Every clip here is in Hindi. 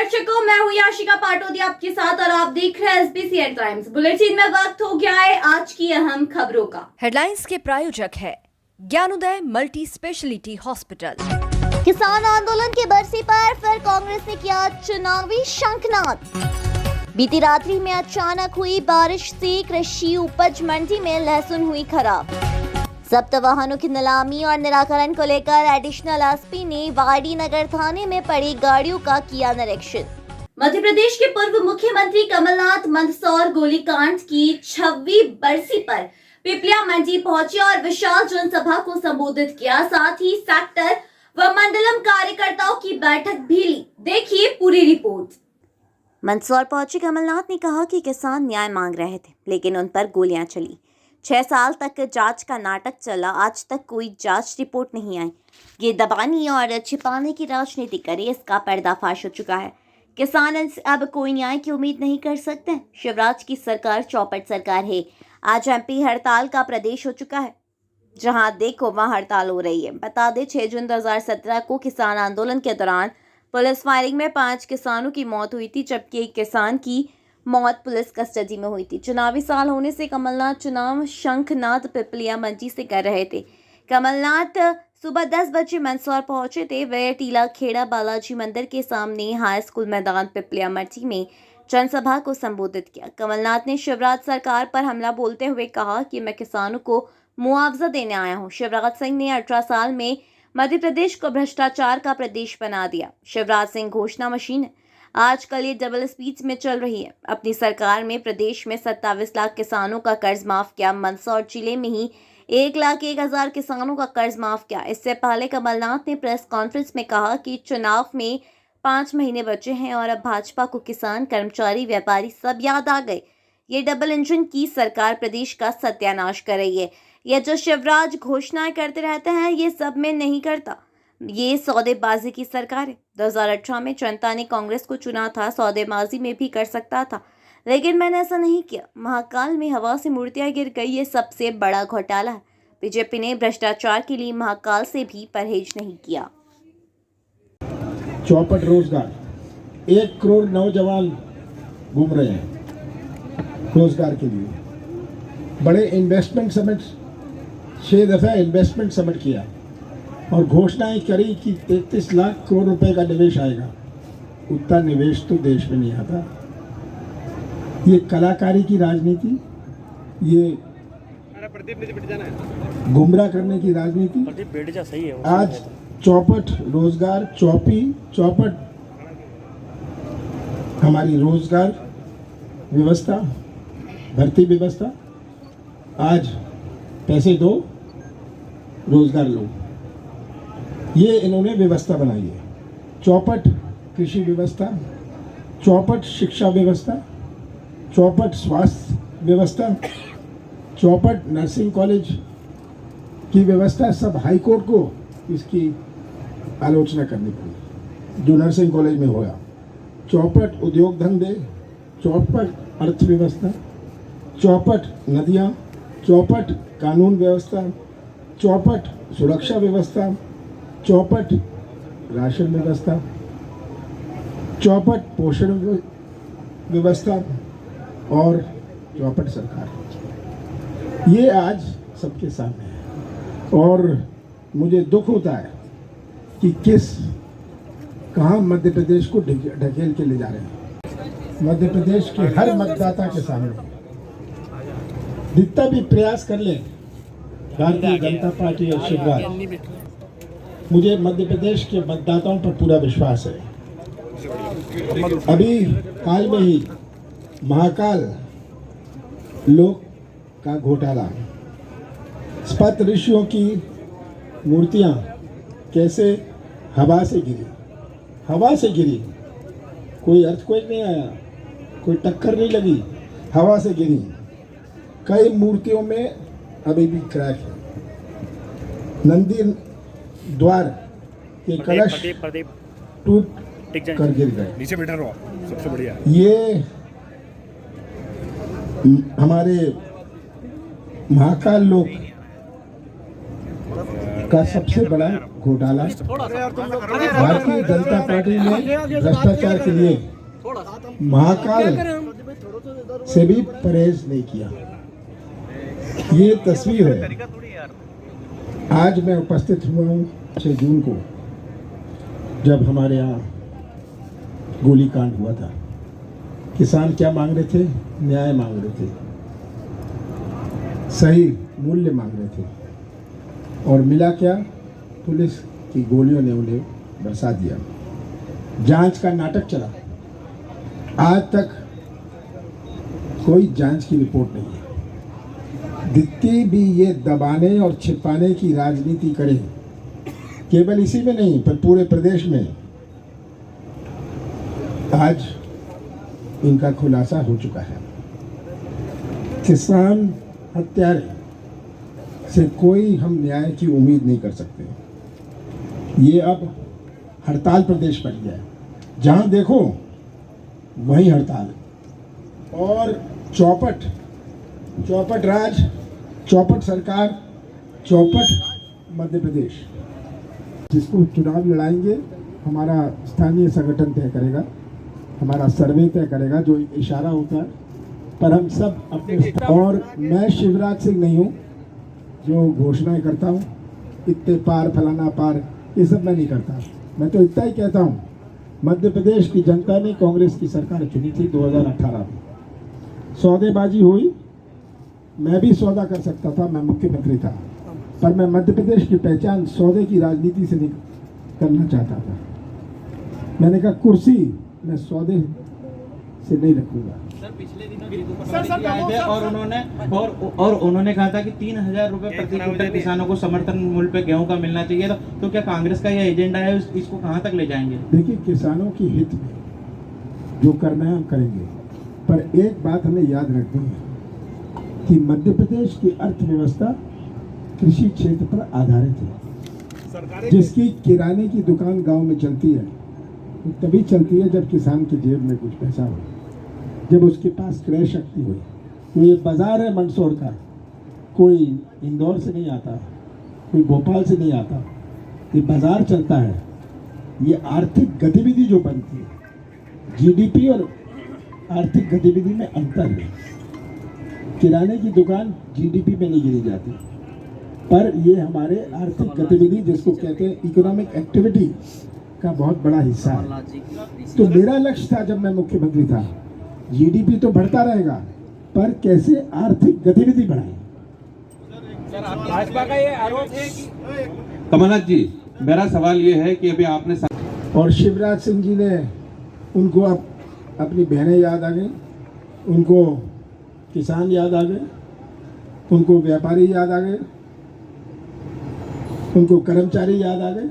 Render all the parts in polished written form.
दर्शकों, मैं हूं याशिका पाटोदी आपके साथ और आप देख रहे हैं एसबीसी टाइम्स। बुलेटिन में वक्त हो गया है आज की अहम खबरों का। हेडलाइंस के प्रायोजक है ज्ञानोदय मल्टी स्पेशलिटी हॉस्पिटल। किसान आंदोलन की बरसी पर फिर कांग्रेस ने किया चुनावी शंखनाद। बीती रात्रि में अचानक हुई बारिश से कृषि उपज मंडी में लहसुन हुई खराब। जब्त वाहनों की नीलामी और निराकरण को लेकर एडिशनल एसपी ने वाडी नगर थाने में पड़ी गाड़ियों का किया निरीक्षण। मध्य प्रदेश के पूर्व मुख्यमंत्री कमलनाथ मंदसौर गोलीकांड की 26वीं बरसी पर पिपलिया मंडी पहुंचे और विशाल जनसभा को संबोधित किया। साथ ही सेक्टर व मंडलम कार्यकर्ताओं की बैठक भी ली। देखिए पूरी रिपोर्ट। मंदसौर पहुंचे कमलनाथ ने कहा कि किसान न्याय मांग रहे थे, लेकिन उन पर गोलियां चली। 6 साल तक जांच का नाटक चला, आज तक कोई जांच रिपोर्ट नहीं आई। ये दबाने और छिपाने की राजनीति करे, इसका पर्दाफाश हो चुका है। किसान इनसे अब कोई न्याय की उम्मीद नहीं कर सकते। शिवराज की सरकार चौपट सरकार है। आज एमपी हड़ताल का प्रदेश हो चुका है, जहां देखो वहां हड़ताल हो रही है। बता दें 6 जून 2017 को किसान आंदोलन के दौरान पुलिस फायरिंग में 5 किसानों की मौत हुई थी, जबकि एक किसान की मौत पुलिस कस्टडी में हुई थी। चुनावी साल होने से कमलनाथ चुनाव शंखनाद पिपलिया मंडी से कर रहे थे। कमलनाथ सुबह 10 बजे मंदसौर पहुंचे थे। वे टीला खेड़ा बालाजी मंदिर के सामने हाई स्कूल मैदान पिपलिया मंडी में जनसभा को संबोधित किया। कमलनाथ ने शिवराज सरकार पर हमला बोलते हुए कहा कि मैं किसानों को मुआवजा देने आया हूं। शिवराज सिंह ने 18 साल में मध्य प्रदेश को भ्रष्टाचार का प्रदेश बना दिया। शिवराज सिंह घोषणा मशीन है। आजकल ये डबल स्पीड में चल रही है। अपनी सरकार में प्रदेश में 27 लाख किसानों का कर्ज माफ किया। मंदसौर जिले में ही 1,01,000 किसानों का कर्ज माफ किया। इससे पहले कमलनाथ ने प्रेस कॉन्फ्रेंस में कहा कि चुनाव में 5 महीने बचे हैं और अब भाजपा को किसान, कर्मचारी, व्यापारी सब याद आ गए। ये डबल इंजन की सरकार प्रदेश का सत्यानाश कर रही है। ये जो शिवराज घोषणाएं करते रहते हैं, ये सब में नहीं करता। ये सौदेबाजी की सरकार है। 2018 में जनता ने कांग्रेस को चुना था, सौदेबाजी में भी कर सकता था, लेकिन मैंने ऐसा नहीं किया। महाकाल में हवा से मूर्तियां गिर गई, ये सबसे बड़ा घोटाला है। बीजेपी ने भ्रष्टाचार के लिए महाकाल से भी परहेज नहीं किया। चौपट रोजगार, 1 करोड़ नौजवान घूम रहे हैं रोजगार के लिए। बड़े इन्वेस्टमेंट समिट, 6 दफा इन्वेस्टमेंट समिट किया और घोषणाएं करी कि 33 लाख करोड़ रुपए का निवेश आएगा। उतना निवेश तो देश में नहीं आता। ये कलाकारी की राजनीति, ये गुमराह करने की राजनीति। आज चौपट रोजगार, चौपट हमारी रोजगार व्यवस्था, भर्ती व्यवस्था। आज पैसे दो, रोजगार लो, ये इन्होंने व्यवस्था बनाई है। चौपट कृषि व्यवस्था, चौपट शिक्षा व्यवस्था, चौपट स्वास्थ्य व्यवस्था, चौपट नर्सिंग कॉलेज की व्यवस्था। सब हाई कोर्ट को इसकी आलोचना करनी पड़ी जो नर्सिंग कॉलेज में हुआ। चौपट उद्योग धंधे, चौपट अर्थव्यवस्था, चौपट नदियाँ, चौपट कानून व्यवस्था, चौपट सुरक्षा व्यवस्था, चौपट राशन व्यवस्था, चौपट पोषण व्यवस्था और चौपट सरकार। ये आज सबके सामने है और मुझे दुख होता है कि कहाँ मध्य प्रदेश को ढकेल के ले जा रहे हैं। मध्य प्रदेश के हर मतदाता के सामने जितना भी प्रयास कर ले भारतीय जनता पार्टी और शिवराज, मुझे मध्य प्रदेश के मतदाताओं पर पूरा विश्वास है। अभी हाल में ही महाकाल लोक का घोटाला, स्पत ऋषियों की मूर्तियां कैसे हवा से गिरी, कोई अर्थक्वेक नहीं आया, कोई टक्कर नहीं लगी, हवा से गिरी। कई मूर्तियों में अभी भी क्रैक है। नंदी द्वार के कलश टूट कर गिर गए। नीचे बैठा रहो, सबसे बढ़िया। ये हमारे महाकाल लोक का सबसे बड़ा घोटाला भारतीय जनता पार्टी ने भ्रष्टाचार के लिए महाकाल से भी परहेज नहीं किया। ये तस्वीर है। आज मैं उपस्थित हुआ हूँ 6 जून को, जब हमारे यहाँ गोलीकांड हुआ था। किसान क्या मांग रहे थे? न्याय मांग रहे थे, सही मूल्य मांग रहे थे, और मिला क्या? पुलिस की गोलियों ने उन्हें बरसा दिया। जांच का नाटक चला। आज तक कोई जांच की रिपोर्ट नहीं है। जितनी भी ये दबाने और छिपाने की राजनीति करें, केवल इसी में नहीं पर पूरे प्रदेश में आज इनका खुलासा हो चुका है। किसान हत्यारे से कोई हम न्याय की उम्मीद नहीं कर सकते। ये अब हड़ताल प्रदेश बन गया है। जहां देखो वहीं हड़ताल, और चौपट राज, चौपट सरकार, चौपट मध्य प्रदेश। जिसको चुनाव लड़ाएंगे हमारा स्थानीय संगठन तय करेगा, हमारा सर्वे तय करेगा, जो इशारा होता है। पर हम सब अपने, और मैं शिवराज सिंह नहीं हूँ जो घोषणाएं करता हूँ, इतने पार फलाना पार, ये सब मैं नहीं करता। मैं तो इतना ही कहता हूँ, मध्य प्रदेश की जनता ने कांग्रेस की सरकार चुनी थी 2018 में। सौदेबाजी हुई, मैं भी सौदा कर सकता था, मैं मुख्यमंत्री था, पर मैं मध्य प्रदेश की पहचान सौदे की राजनीति से नहीं करना चाहता था। मैंने कहा कुर्सी मैं सौदे से नहीं रखूंगा। सर पिछले दिनों आए थे और उन्होंने कहा था कि 3,000 रुपए प्रति क्विंटल किसानों को समर्थन मूल्य पे गेहूं का मिलना चाहिए। तो क्या कांग्रेस का यह एजेंडा है, इसको कहां तक ले जाएंगे? देखिए, किसानों की हित में जो करना है हम करेंगे, पर एक बात हमें याद रखनी है कि मध्य प्रदेश की अर्थव्यवस्था कृषि क्षेत्र पर आधारित है। जिसकी किराने की दुकान गांव में चलती है वो तभी चलती है जब किसान की जेब में कुछ पैसा हो, जब उसके पास क्रय शक्ति हो। तो ये बाजार है मंदसौर का, कोई इंदौर से नहीं आता, कोई भोपाल से नहीं आता, ये बाजार चलता है। ये आर्थिक गतिविधि जो बनती है, जीडीपी और आर्थिक गतिविधि में अंतर है। किराने की दुकान जीडीपी में नहीं गिनी जाती, पर ये हमारे आर्थिक गतिविधि, जिसको कहते हैं इकोनॉमिक एक्टिविटी, का बहुत बड़ा हिस्सा है। तो मेरा लक्ष्य था जब मैं मुख्यमंत्री था, जीडीपी तो बढ़ता रहेगा, पर कैसे आर्थिक गतिविधि बढ़ाएं। भाजपा का ये आरोप है कि कमलनाथ जी, मेरा सवाल ये है कि अभी आपने और शिवराज सिंह जी ने, उनको अपनी बहनें याद आ गई, उनको किसान याद आ गए, उनको व्यापारी याद आ गए, उनको कर्मचारी याद आ गए।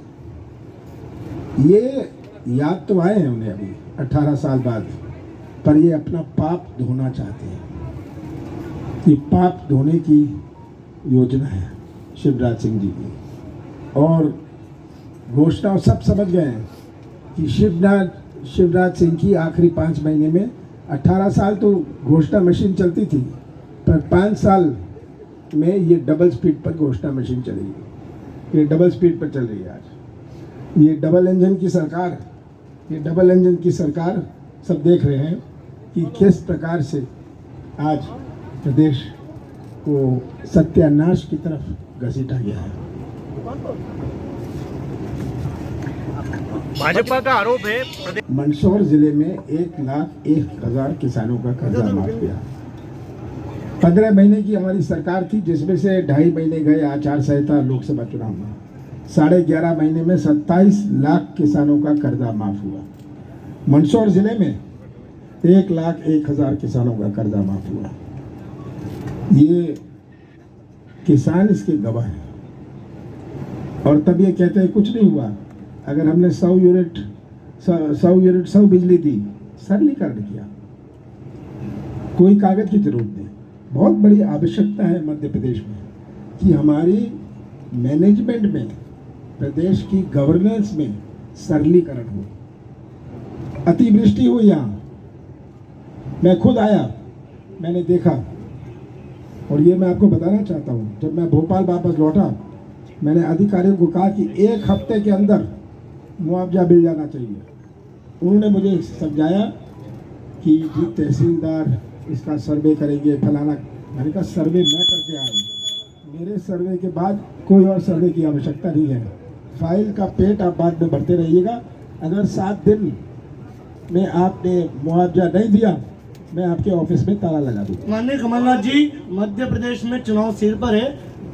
ये याद तो आए हैं उन्हें अभी 18 साल बाद, पर ये अपना पाप धोना चाहते हैं। ये पाप धोने की योजना है शिवराज सिंह जी की, और घोषणा सब समझ गए हैं कि शिवराज सिंह की आखिरी 5 महीने में 18 साल तो घोषणा मशीन चलती थी, पर 5 साल में ये डबल स्पीड पर घोषणा मशीन चलेगी। ये डबल स्पीड पर चल रही है आज। ये डबल इंजन की सरकार सब देख रहे हैं कि किस प्रकार से आज प्रदेश को सत्यानाश की तरफ घसीटा गया है। भाजपा का आरोप है मंदसौर जिले में 1,01,000 किसानों का कर्जा माफ किया। 15 महीने की हमारी सरकार थी, जिसमें से 2.5 महीने गए आचार संहिता लोकसभा चुनाव में। 11.5 महीने में 27 लाख किसानों का कर्जा माफ हुआ। मंदसौर जिले में 1,01,000 किसानों का कर्जा माफ हुआ। ये किसान इसके गवाह हैं, और तब ये कहते हैं कुछ नहीं हुआ। अगर हमने 100 यूनिट 100 बिजली दी, सरलीकरण किया, कोई कागज की जरूरत नहीं। बहुत बड़ी आवश्यकता है मध्य प्रदेश में कि हमारी मैनेजमेंट में, प्रदेश की गवर्नेंस में सरलीकरण हो। अतिवृष्टि हुई यहाँ, मैं खुद आया, मैंने देखा, और ये मैं आपको बताना चाहता हूँ। जब मैं भोपाल वापस लौटा, मैंने अधिकारियों को कहा कि 1 हफ्ते के अंदर मुआवजा मिल जाना चाहिए। उन्होंने मुझे समझाया कि जी तहसीलदार इसका सर्वे करेंगे फलाना। मैंने कहा सर्वे मैं करके आया हूँ, मेरे सर्वे के बाद कोई और सर्वे की आवश्यकता नहीं है। फाइल का पेट आप बाद में भरते रहिएगा। अगर 7 दिन में आपने मुआवजा नहीं दिया, मैं आपके ऑफिस में ताला लगा दूँ। माननीय कमलनाथ जी, मध्य प्रदेश में चुनाव सिर पर है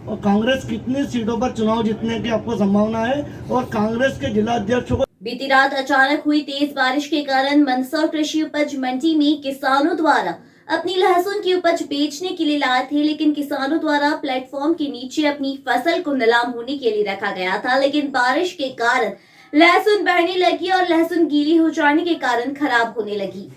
और कांग्रेस कितनी सीटों पर चुनाव जीतने की आपको संभावना है और कांग्रेस के जिला अध्यक्षों को बीती रात अचानक हुई तेज बारिश के कारण मंदसौर कृषि उपज मंडी में किसानों द्वारा अपनी लहसुन की उपज बेचने के लिए लाए थे, लेकिन किसानों द्वारा प्लेटफॉर्म के नीचे अपनी फसल को नीलाम होने के लिए रखा गया था, लेकिन बारिश के कारण लहसुन बहने लगी और लहसुन गीली हो जाने के कारण खराब होने लगी।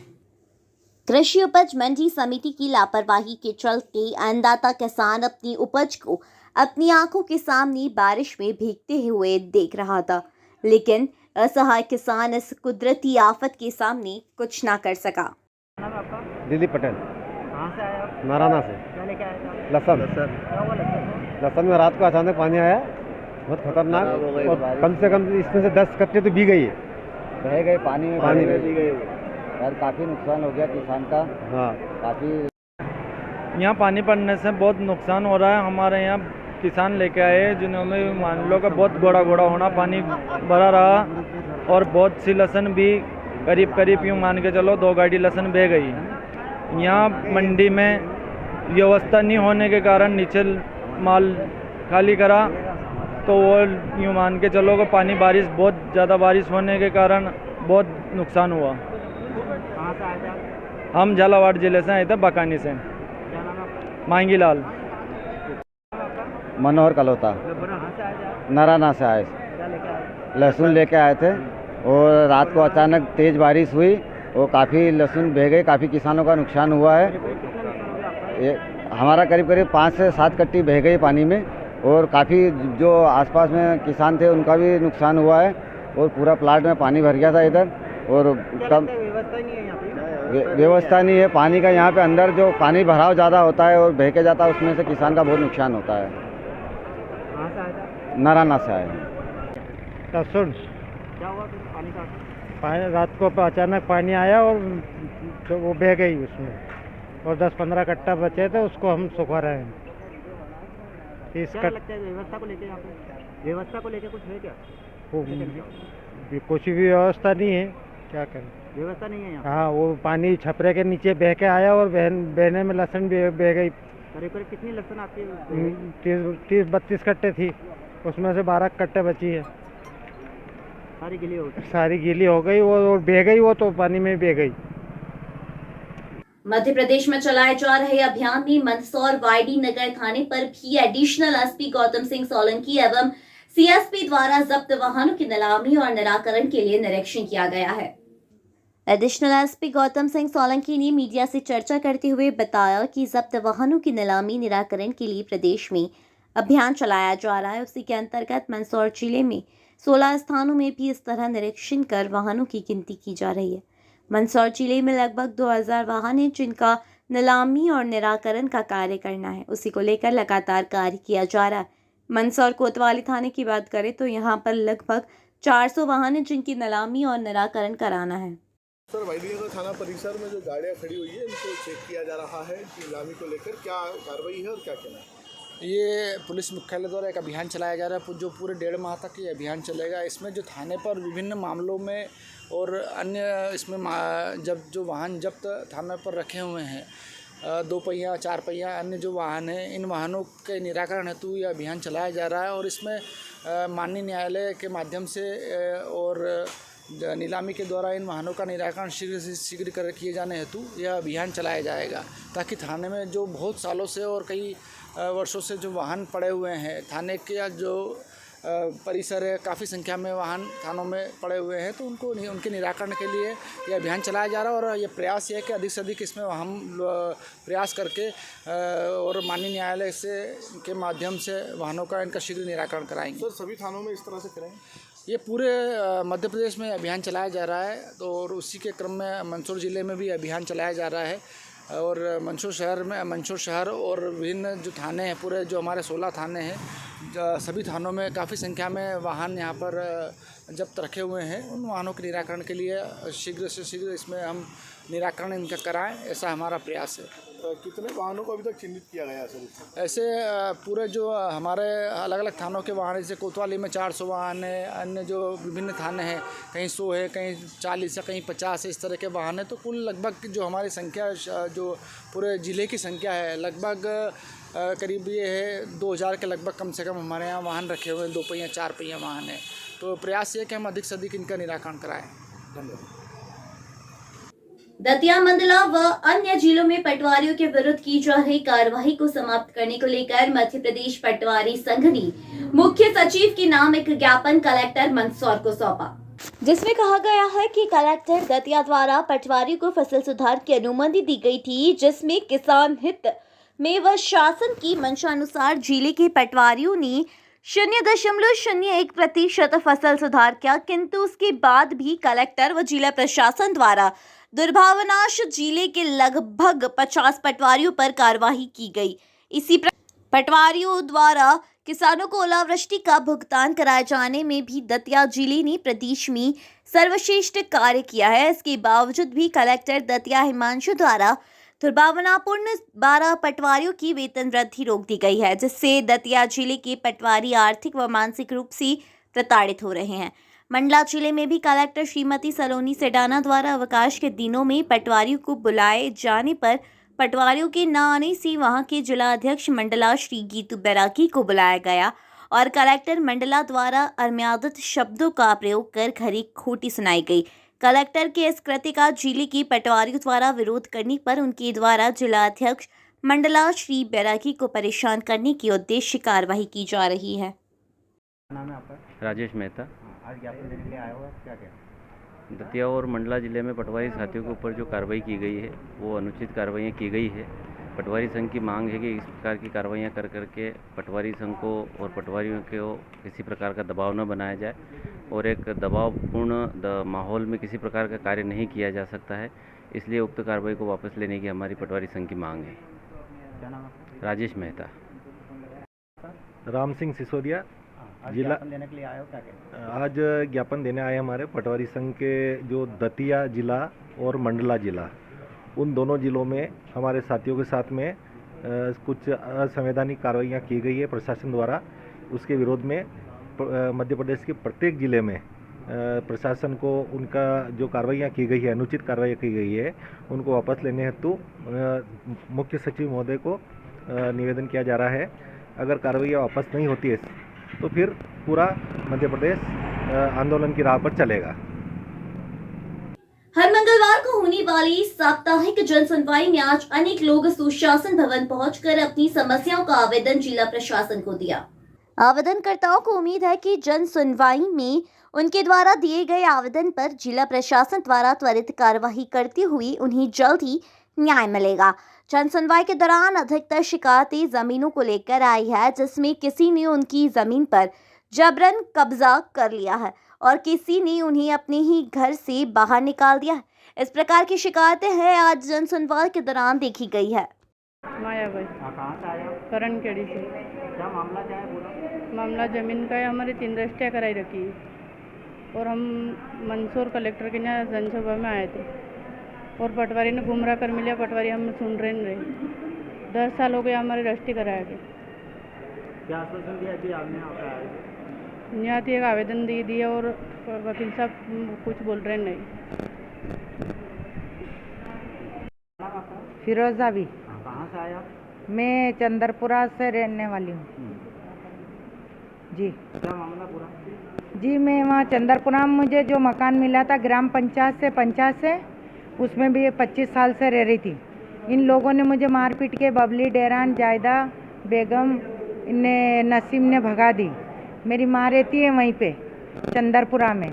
कृषि उपज मंडी समिति की लापरवाही के चलते अन्नदाता किसान अपनी उपज को अपनी आंखों के सामने बारिश में भीगते हुए देख रहा था, लेकिन असहाय किसान इस कुदरती आफत के सामने कुछ ना कर सका। दिलीप पटेल। कहाँ से आए आप? नाराना से। क्या लेके आए थे आप? लहसन। क्या हुआ लहसुन? लहसन में रात को अचानक पानी आया, बहुत खतरनाक, और कम से कम इसमें से 10 कट्टे तो भीग गई है। बह गए पानी में भीग गई यार, काफ़ी नुकसान हो गया किसान का। हाँ, काफ़ी यहाँ पानी पड़ने से बहुत नुकसान हो रहा है। हमारे यहाँ किसान लेके आए जिन्होंने मान लो का बहुत गोड़ा होना, पानी भरा रहा और बहुत सी लहसुन भी करीब यूँ मान के चलो 2 गाड़ी लहसुन बह गई। यहाँ मंडी में व्यवस्था नहीं होने के कारण नीचे माल खाली करा, तो वो यूँ मान के चलो कि पानी बारिश बहुत ज़्यादा बारिश होने के कारण बहुत नुकसान हुआ। कहाँ से आए थे आप? हम झालावाड़ जिले से आए थे, बकानी से। क्या नाम है आपका? मांगी लाल। मनोहर कलोता। कहाँ से आए थे आप? नाराना से आए, क्या लेके आए? लहसुन लेके आए थे और रात को अचानक तेज़ बारिश हुई और काफ़ी लहसुन बह गई, काफ़ी किसानों का नुकसान हुआ है। कितना नुकसान हो गया आपका? ये हमारा करीब 5 से 7 कट्टी बह गई पानी में और काफ़ी जो आसपास में किसान थे उनका भी नुकसान हुआ है और पूरा प्लाट में पानी भर गया था इधर। और कम व्यवस्था नहीं है यहाँ पे? व्यवस्था नहीं है पानी का, यहाँ पे अंदर जो पानी भराव ज़्यादा होता है और बह के जाता है, उसमें से किसान का बहुत नुकसान होता है। कहाँ से आए थे? नाराना से आए। लहसुन क्या हुआ फिर पानी का? पानी रात को अचानक पानी आया और तो वो बह गई उसमें, और 10-15 कट्टा बचे थे, उसको हम सुखा रहे हैं। 30 क्या लगता है व्यवस्था को लेके यहाँ पे? व्यवस्था को लेके कुछ है क्या? कुछ भी व्यवस्था नहीं है, क्या करें। व्यवस्था नहीं है यहाँ? हाँ, वो पानी छपरे के नीचे बह के आया और बहने में लहसुन भी बह गई। करीब कितनी लहसुन आपकी? 30-32 कट्टे थी, उसमें से 12 कट्टे बची है। सारी गिली हो गई? सारी गीली हो गई, वो बह गई, वो तो पानी में बह गई। मध्य प्रदेश में चलाए जा रहे अभियान में मंदसौर वाईडी नगर थाने पर भी एडिशनल एसपी गौतम सिंह सोलंकी एवं सीएसपी द्वारा जब्त वाहनों की नीलामी और निराकरण के लिए निरीक्षण किया गया है। एडिशनल एसपी गौतम सिंह सोलंकी ने मीडिया से चर्चा करते हुए बताया कि जब्त वाहनों की नीलामी निराकरण के लिए प्रदेश में अभियान चलाया जा रहा है। उसी के अंतर्गत मंदसौर जिले में 16 स्थानों में भी इस तरह निरीक्षण कर वाहनों की गिनती की जा रही है। मंदसौर जिले में लगभग 2000 वाहन हैं जिनका नीलामी और निराकरण का कार्य करना है। उसी को लेकर लगातार कार्य किया जा रहा है। मंदसौर कोतवाली थाने की बात करें तो यहाँ पर लगभग 400 वाहन हैं जिनकी नीलामी और निराकरण कराना है। सर, वाईडीनगर थाना परिसर में जो गाड़ियाँ खड़ी हुई है इनको चेक किया जा रहा है, नीलामी को लेकर क्या कार्रवाई है और क्या कहना है? ये पुलिस मुख्यालय द्वारा एक अभियान चलाया जा रहा है जो पूरे 1.5 माह तक ये अभियान चलेगा। इसमें जो थाने पर विभिन्न मामलों में और अन्य इसमें जब जो वाहन जब्त थाने पर रखे हुए हैं, 2 पहिया 4 पहिया अन्य जो वाहन हैं, इन वाहनों के निराकरण हेतु ये अभियान चलाया जा रहा है। और इसमें माननीय न्यायालय के माध्यम से और नीलामी के द्वारा इन वाहनों का निराकरण शीघ्र से शीघ्र किए जाने हेतु यह अभियान चलाया जाएगा, ताकि थाने में जो बहुत सालों से और कई वर्षों से जो वाहन पड़े हुए हैं, थाने के जो परिसर है, काफ़ी संख्या में वाहन थानों में पड़े हुए हैं, तो उनके निराकरण के लिए यह अभियान चलाया जा रहा है। और ये प्रयास ये है कि अधिक से अधिक इसमें हम प्रयास करके और माननीय न्यायालय से के माध्यम से वाहनों का इनका शीघ्र निराकरण कराएंगे। सर, सभी थानों में इस तरह से करें? ये पूरे मध्य प्रदेश में अभियान चलाया जा रहा है, तो और उसी के क्रम में मंदसौर ज़िले में भी अभियान चलाया जा रहा है। और मंदसौर शहर और विभिन्न जो थाने हैं, पूरे जो हमारे 16 थाने हैं, सभी थानों में काफ़ी संख्या में वाहन यहाँ पर जब्त रखे हुए हैं। उन वाहनों के निराकरण के लिए शीघ्र से शीघ्र इसमें हम निराकरण इनका कराएं, ऐसा हमारा प्रयास है। कितने वाहनों को अभी तक चिन्हित किया गया है सर? ऐसे पूरे जो हमारे अलग अलग थानों के वाहन, जैसे कोतवाली में 400 वाहन है, अन्य जो विभिन्न थाने हैं कहीं 100 है, कहीं 40 है, कहीं 50 है, इस तरह के वाहन है। तो कुल लगभग जो हमारी संख्या जो पूरे ज़िले की संख्या है, लगभग करीब ये है 2000 के लगभग कम से कम हमारे यहाँ वाहन रखे हुए हैं। 2 पहिया 4 पहिया वाहन है। तो प्रयास ये है कि हम अधिक से अधिक इनका निराकरण कराएं। धन्यवाद। दतिया, मंडला व अन्य जिलों में पटवारियों के विरुद्ध की जा रही कार्रवाई को समाप्त करने को लेकर मध्य प्रदेश पटवारी संघ ने मुख्य सचिव के नाम एक ज्ञापन कलेक्टर मंदसौर को सौंपा, जिसमें कहा गया है कि कलेक्टर दतिया द्वारा पटवारियों को फसल सुधार की अनुमति दी गई थी, जिसमें किसान हित में व शासन की मंशानुसार जिले के पटवारियों ने 0.01% फसल सुधार किया, किंतु उसके बाद भी कलेक्टर व जिला प्रशासन द्वारा दुर्भावनाश जिले के लगभग 50 पटवारियों पर कार्रवाई की गई। इसी पटवारियों द्वारा किसानों को ओलावृष्टि का भुगतान कराए जाने में भी दतिया जिले ने प्रदेश में सर्वश्रेष्ठ कार्य किया है। इसके बावजूद भी कलेक्टर दतिया हिमांशु द्वारा दुर्भावनापूर्ण 12 पटवारियों की वेतन वृद्धि रोक दी गई है, जिससे दतिया जिले के पटवारी आर्थिक व मानसिक रूप से प्रताड़ित हो रहे हैं। मंडला जिले में भी कलेक्टर श्रीमती सलोनी सेडाना द्वारा अवकाश के दिनों में पटवारियों को बुलाए जाने पर पटवारियों के न आने से वहां के जिला अध्यक्ष मंडला श्री गीतू बैरागी को बुलाया गया और कलेक्टर मंडला द्वारा अमर्यादित शब्दों का प्रयोग कर खरी खोटी सुनाई गई। कलेक्टर के इस कृत्य का जिले के पटवारियों द्वारा विरोध करने पर उनके द्वारा जिला अध्यक्ष मंडला श्री बैरागी को परेशान करने के उद्देश्य कार्रवाई की जा रही है। नाम है आपका? राजेश मेहता। आज ज्ञापन देने के लिए आया हुआ है, क्या क्या? दतिया और मंडला जिले में पटवारी साथियों के ऊपर जो कार्रवाई की गई है वो अनुचित कार्रवाइयाँ की गई है। पटवारी संघ की मांग है कि इस प्रकार की कार्रवाइयाँ कर करके पटवारी संघ को और पटवारियों को किसी प्रकार का दबाव न बनाया जाए और एक दबावपूर्ण माहौल में किसी प्रकार का कार्य नहीं किया जा सकता है। इसलिए उक्त कार्रवाई को वापस लेने की हमारी पटवारी संघ की मांग है। क्या नाम है? राजेश मेहता। राम सिंह सिसोदिया, जिला। ज्ञापन देने के लिए आए हो, क्या क्या? आज ज्ञापन देने आए हमारे पटवारी संघ के जो दतिया जिला और मंडला जिला, उन दोनों जिलों में हमारे साथियों के साथ में कुछ असंवैधानिक कार्रवाइयाँ की गई है प्रशासन द्वारा। उसके विरोध में मध्य प्रदेश के प्रत्येक जिले में प्रशासन को उनका जो कार्रवाइयाँ की गई है, अनुचित कार्रवाई की गई है, उनको वापस लेने हेतु मुख्य सचिव महोदय को निवेदन किया जा रहा है। अगर कार्रवाइयाँ वापस नहीं होती है तो फिर पूरा मध्य प्रदेश आंदोलन की राह पर चलेगा। हर मंगलवार को होने वाली साप्ताहिक जन सुनवाई में आज अनेक लोग सुशासन भवन पहुंचकर अपनी समस्याओं का आवेदन जिला प्रशासन को दिया। आवेदनकर्ताओं को उम्मीद है कि जन सुनवाई में उनके द्वारा दिए गए आवेदन पर जिला प्रशासन द्वारा त्वरित कार्यवाही करते हुए उन्हें जल्द ही न्याय मिलेगा। जन सुनवाई के दौरान अधिकतर शिकायतें जमीनों को लेकर आई है, जिसमें किसी ने उनकी जमीन पर जबरन कब्जा कर लिया है और किसी ने उन्हें अपने ही घर से बाहर निकाल दिया है। इस प्रकार की शिकायतें हैं आज जन सुनवाई के दौरान देखी गई है। माया भाई। कहाँ से आए हो? करण केड़ी से। क्या मामला क्या है पूरा? मामला जमीन का है, हमारी 3 रजिस्ट्रियाँ कराई रखी है और हम मंदसौर कलेक्टर के यहाँ जनसभा में आए थे और पटवारी ने गुमराह कर मिला। पटवारी हम सुन रहे नहीं। 10 साल हो गए हमारे रजिस्ट्री कराया के। क्या आश्वासन दिया कि आपने आपका यहाँ एक आवेदन दे दिया और वकील साहब कुछ बोल रहे नहीं। फिरोजा भी। कहाँ से आया? मैं चंदरपुरा से रहने वाली हूँ जी। क्या मामला पूरा? जी मैं वहाँ चंदरपुरा में मुझे जो मकान मिला था ग्राम पंचायत से उसमें भी 25 साल से रह रही थी। इन लोगों ने मुझे मारपीट के बबली, डेरान, जायदा बेगम, इन्हें नसीम ने भगा दी। मेरी माँ रहती है वहीं पे चंदरपुरा में।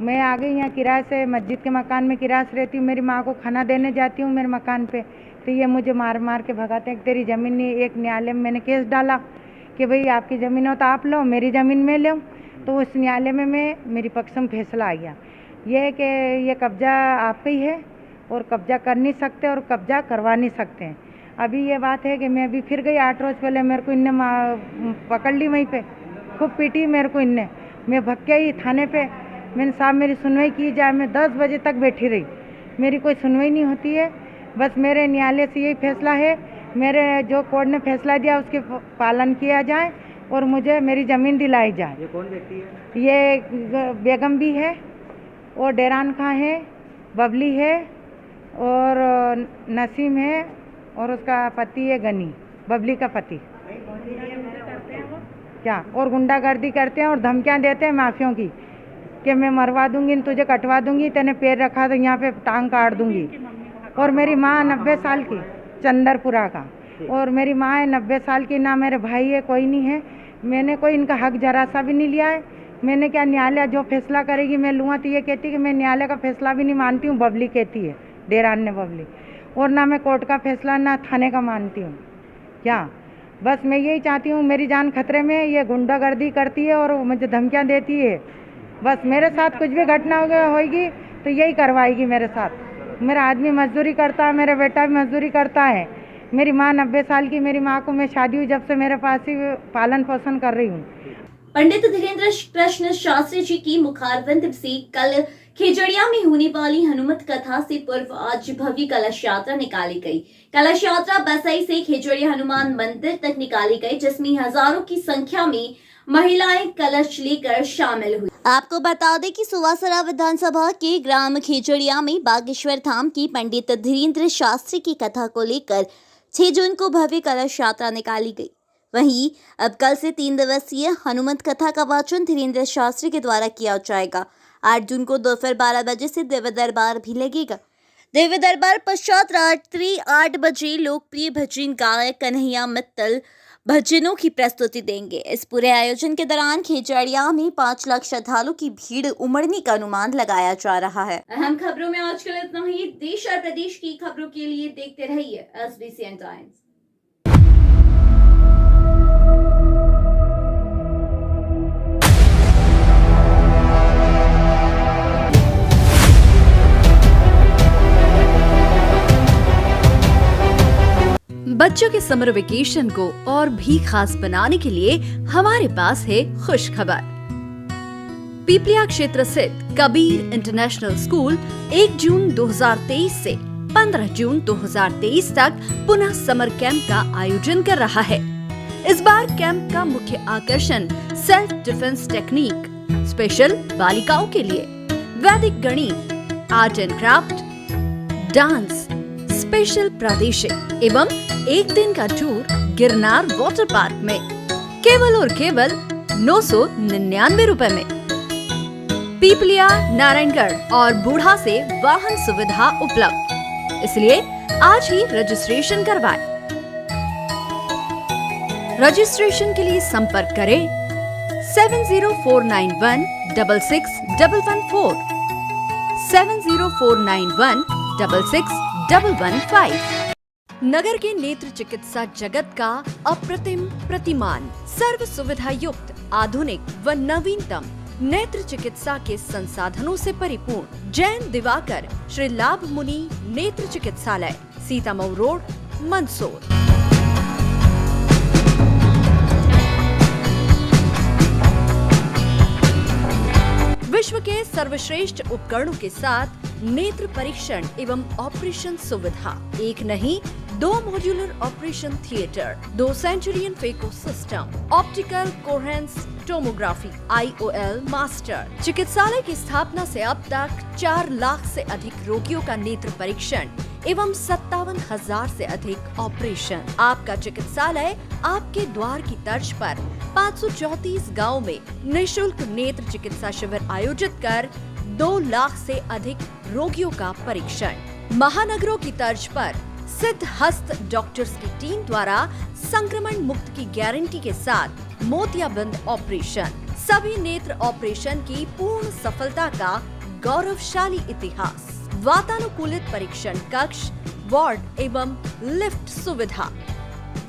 मैं आ गई यहाँ किराए से, मस्जिद के मकान में किराए से रहती हूँ। मेरी माँ को खाना देने जाती हूँ मेरे मकान पे, तो ये मुझे मार मार के भगाते हैं। तेरी ज़मीन नहीं। एक न्यायालय में मैंने केस डाला कि भाई आपकी ज़मीन हो तो आप लो, मेरी ज़मीन में लो। तो उस न्यायालय में मेरी पक्ष में फैसला आ गया ये कि ये कब्जा आपका ही है और कब्जा कर नहीं सकते और कब्जा करवा नहीं सकते हैं। अभी ये बात है कि मैं अभी फिर गई 8 रोज़ पहले, मेरे को इनने पकड़ ली वहीं पे, खूब पीटी मेरे को इनने। मैं भग के आई थाने पे, मैंने साहब मेरी सुनवाई की जाए। मैं 10 बजे तक बैठी रही, मेरी कोई सुनवाई नहीं होती है। बस मेरे न्यायालय से यही फैसला है, मेरे जो कोर्ट ने फैसला दिया उसके पालन किया जाए और मुझे मेरी ज़मीन दिलाई जाए। ये कौन व्यक्ति है? ये बेगम भी है और डेरान खां है, बबली है और नसीम है और उसका पति है गनी, बबली का पति। क्या और गुंडागर्दी करते हैं और धमकियां देते हैं माफियों की कि मैं मरवा दूंगी, तुझे कटवा दूंगी, तेने पैर रखा तो यहाँ पे टांग काट दूंगी। और मेरी माँ 90 साल की, चंदरपुरा का, और मेरी माँ है 90 साल की, ना मेरे भाई है, कोई नहीं है। मैंने कोई इनका हक जरा सा भी नहीं लिया है। मैंने क्या, न्यायालय जो फैसला करेगी मैं लूँगा। तो ये कहती कि मैं न्यायालय का फैसला भी नहीं मानती हूँ, बबली कहती है, डेरान ने बबली। और ना मैं कोर्ट का फैसला ना थाने का मानती हूँ। क्या बस मैं यही चाहती हूँ, मेरी जान खतरे में, ये गुंडागर्दी करती है और मुझे धमकियाँ देती है। बस मेरे साथ कुछ भी घटना होगी तो यही करवाएगी मेरे साथ। मेरा आदमी मजदूरी करता है, मेरा बेटा भी मजदूरी करता है। मेरी माँ 90 साल की, मेरी माँ को मैं शादी हुई जब से मेरे पास ही पालन पोषण कर रही हूँ। पंडित धीरेन्द्र कृष्ण शास्त्री जी की मुखारबंद से कल खेजड़िया में होने वाली हनुमत कथा से पूर्व आज भव्य कलश यात्रा निकाली गई। कलश यात्रा बसई से खेजड़िया हनुमान मंदिर तक निकाली गई, जिसमें हजारों की संख्या में महिलाएं कलश लेकर शामिल हुई। आपको बता दें कि सुवासरा विधानसभा के ग्राम खेजड़िया में बागेश्वर धाम की पंडित धीरेन्द्र शास्त्री की कथा को लेकर 6 जून को भव्य कलश यात्रा निकाली गई। वहीं अब कल से 3 दिवसीय हनुमत कथा का वाचन धीरेन्द्र शास्त्री के द्वारा किया जाएगा। 8 जून को दोपहर 12 बजे से दिव्य दरबार भी लगेगा। दिव्य दरबार पश्चात रात्रि 8 बजे लोकप्रिय भजन गायक कन्हैया मित्तल भजनों की प्रस्तुति देंगे। इस पूरे आयोजन के दौरान खेजड़िया में 5 लाख श्रद्धालुओं की भीड़ उमड़ने का अनुमान लगाया जा रहा है। अहम खबरों में आजकल इतना ही। देश और प्रदेश की खबरों के लिए देखते रहिए SBCN टाइम्स। बच्चों के समर वेकेशन को और भी खास बनाने के लिए हमारे पास है खुश खबर। पीपलिया क्षेत्र स्थित कबीर इंटरनेशनल स्कूल 1 जून 2023 से 15 जून 2023 तक पुनः समर कैंप का आयोजन कर रहा है। इस बार कैंप का मुख्य आकर्षण सेल्फ डिफेंस टेक्निक, स्पेशल बालिकाओं के लिए वैदिक गणित, art and craft, dance, special प्रादेशिक एवं 1 दिन का टूर गिरनार वाटर पार्क में केवल और केवल 999 रुपए में। पीपलिया, नारायणगढ़ और बूढ़ा से वाहन सुविधा उपलब्ध, इसलिए आज ही रजिस्ट्रेशन करवाएं। रजिस्ट्रेशन के लिए संपर्क करें 7049166114, 7049166115। नगर के नेत्र चिकित्सा जगत का अप्रतिम प्रतिमान, सर्व सुविधा युक्त, आधुनिक व नवीनतम नेत्र चिकित्सा के संसाधनों से परिपूर्ण जैन दिवाकर श्री लाभ मुनि नेत्र चिकित्सालय, सीतामऊ रोड, मंदसौर। विश्व के सर्वश्रेष्ठ उपकरणों के साथ नेत्र परीक्षण एवं ऑपरेशन सुविधा, एक नहीं 2 modular operation theatre, 2 Centurion phaco system, optical coherence tomography, IOL master. चिकित्सालय की स्थापना से अब तक 4 लाख से अधिक रोगियों का नेत्र परीक्षण एवं 57,000 से अधिक ऑपरेशन। आपका चिकित्सालय आपके द्वार की तर्ज पर 534 गाँव में निःशुल्क नेत्र चिकित्सा शिविर आयोजित कर 2 लाख से अधिक रोगियों का परीक्षण। महानगरों की तर्ज पर सिद्ध हस्त डॉक्टर्स की टीम द्वारा संक्रमण मुक्त की गारंटी के साथ मोतियाबिंद ऑपरेशन। सभी नेत्र ऑपरेशन की पूर्ण सफलता का गौरवशाली इतिहास। वातानुकूलित परीक्षण कक्ष, वार्ड एवं लिफ्ट सुविधा,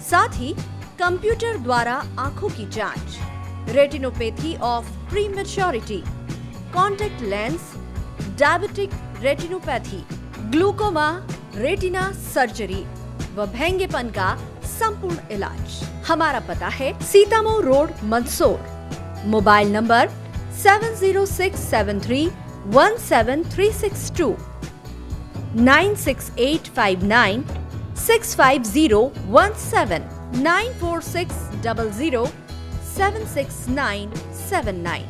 साथ ही कंप्यूटर द्वारा आंखों की जांच, retinopathy of prematurity, contact lens, diabetic retinopathy, glaucoma, retina surgery व भेंगेपन का संपूर्ण इलाज। हमारा पता है Sitamau road, Mandsaur. Mobile number 7067317362, 9685965017, 9460076979।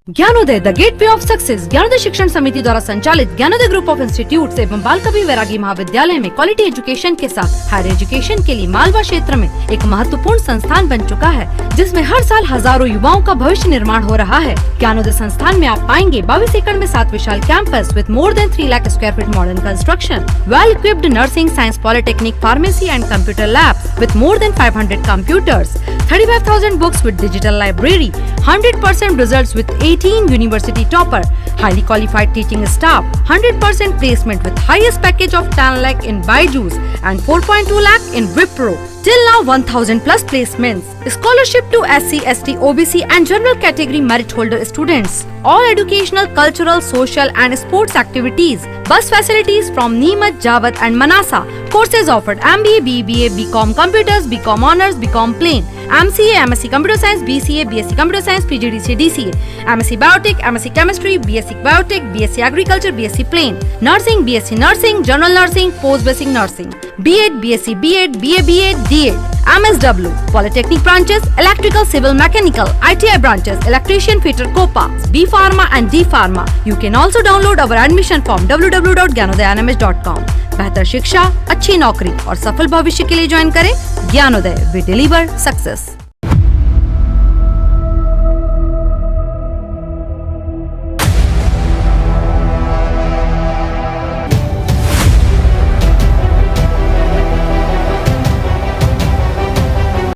Gyanodaya the gateway of success Gyanodaya शिक्षण समिति द्वारा संचालित ज्ञानोदय ग्रुप ऑफ इंस्टीट्यूट एवं बाल कवि वैरागी महाविद्यालय में क्वालिटी एजुकेशन के साथ हायर एजुकेशन के लिए मालवा क्षेत्र में एक महत्वपूर्ण संस्थान बन चुका है, जिसमें हर साल हजारों युवाओं का भविष्य निर्माण हो रहा है। ज्ञानोदय संस्थान में आप पाएंगे 22 एकड़ में 7 विशाल campus with more than 3 lakh square feet modern construction, well equipped nursing, science, polytechnic, pharmacy and computer labs with more than 500 computers, 35,000 books with digital library, 100% results with 18 university topper, highly qualified teaching staff, 100% placement with highest package of 10 lakh in Byju's and 4.2 lakh in Wipro. Till now 1000 plus placements. Scholarship to SC, ST, OBC and general category merit holder students. All educational, cultural, social and sports activities. Bus facilities from Neemuch, Jawat and Manasa. Courses offered MBA, BBA, BCom Computers, BCom Honors, BCom Plain, MCA, MSc Computer Science, BCA, BSc Computer Science, PGDCA, DCA, MSc Biotic, MSc Chemistry, BSc Biotic, BSc Agriculture, BSc Plain, Nursing, BSc Nursing, General Nursing, Post Basic Nursing, B.Ed, BSc B.Ed, BA, B.Ed, D.Ed, MSW, Polytechnic branches, Electrical, Civil, Mechanical, ITI branches, Electrician, Fitter, COPA, B Pharma and D Pharma. You can also download our admission form www.gyanodayanmh.com. बेहतर शिक्षा, अच्छी नौकरी और सफल भविष्य के लिए ज्वाइन करें ज्ञानोदय। We deliver success.